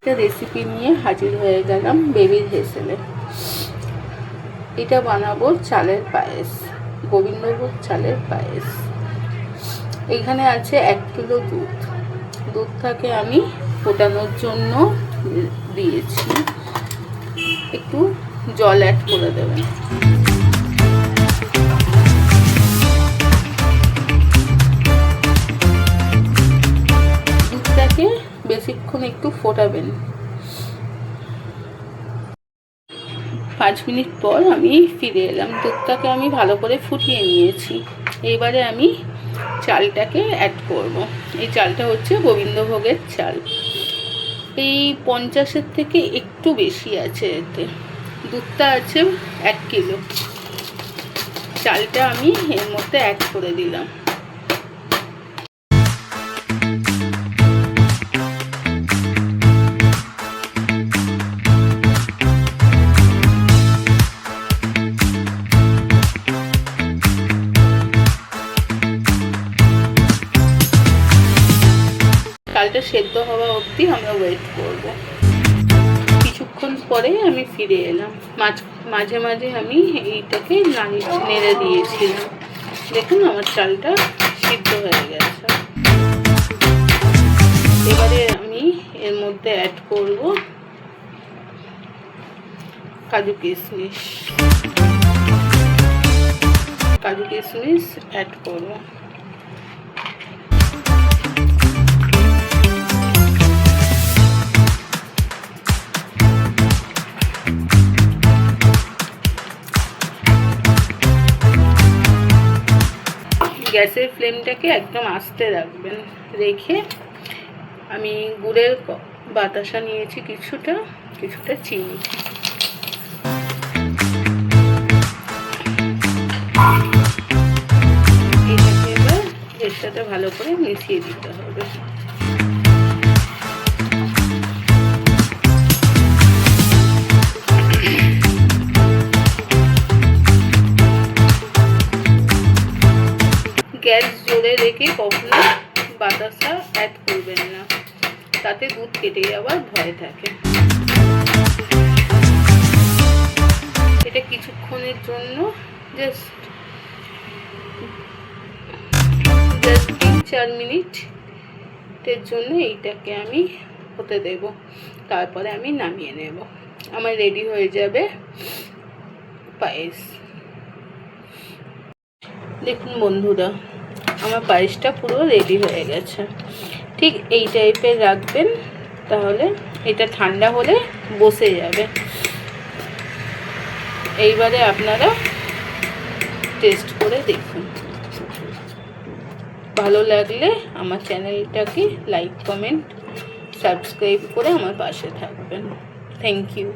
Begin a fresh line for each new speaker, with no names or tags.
একটা রেসিপি নিয়ে হাজির হয়ে গেলাম বেবির হেসেলে। এটা বানাবো চালের পায়েস, গোবিন্দভোগ চালের পায়েস। এখানে আছে 1 কিলো দুধ। দুধটাকে আমি ফোটানোর জন্য দিয়েছি, একটু জল অ্যাড করে দেবেন। দুধটাকে বেশিক্ষণ একটু ফোটাবেন। 5 মিনিট পর আমি ফিরে এলাম। দুধটাকে আমি ভালো করে ফুটিয়ে নিয়েছি। এবারে আমি চালটাকে অ্যাড করব। এই চালটা হচ্ছে গোবিন্দভোগের চাল। এই 50-এর থেকে একটু বেশি আছে এতে। দুধটা আছে 1 কিলো। চালটা আমি এর মধ্যে অ্যাড করে দিলাম। চালটা সেদ্ধ হওয়া অবধি আমরা ওয়েট করব। কিছুক্ষণ পরে আমি ফিরে এলাম। মাঝে মাঝে আমি এইটাকে নেড়ে দিয়েছিলাম। দেখুন আমার চালটা সিদ্ধ হয়ে গেছে। এবারে আমি এর মধ্যে অ্যাড করব কাজু কিশমিশ। অ্যাড করব। গ্যাসের ফ্লেমটাকে একদম আস্তে রাখবেন। রেখে আমি গুড়ের বাতাসা নিয়েছি, কিছুটা চিনি। এটাকে এবার এর সাথে ভালো করে মিশিয়ে দিতে হবে। গ্যাস জোরে রেখে কখনো বাতাসা অ্যাড করবেন না, তাতে দুধ কেটে যাওয়ার ভয় থাকে। এটা কিছুক্ষণের জন্য জাস্ট 3-4 মিনিটের জন্য এইটাকে আমি হতে দেব। তারপরে আমি নামিয়ে নেব। আমার রেডি হয়ে যাবে পায়েস। দেখুন বন্ধুরা, আমার পায়েসটা পুরো রেডি হয়ে গেছে। ঠিক এই টাইপের রাখবেন, তাহলে এটা ঠান্ডা হলে বসে যাবে। এইবারে আপনারা টেস্ট করে দেখুন। ভালো লাগলে আমার চ্যানেলটাকে লাইক, কমেন্ট, সাবস্ক্রাইব করে আমার পাশে থাকবেন। Thank you.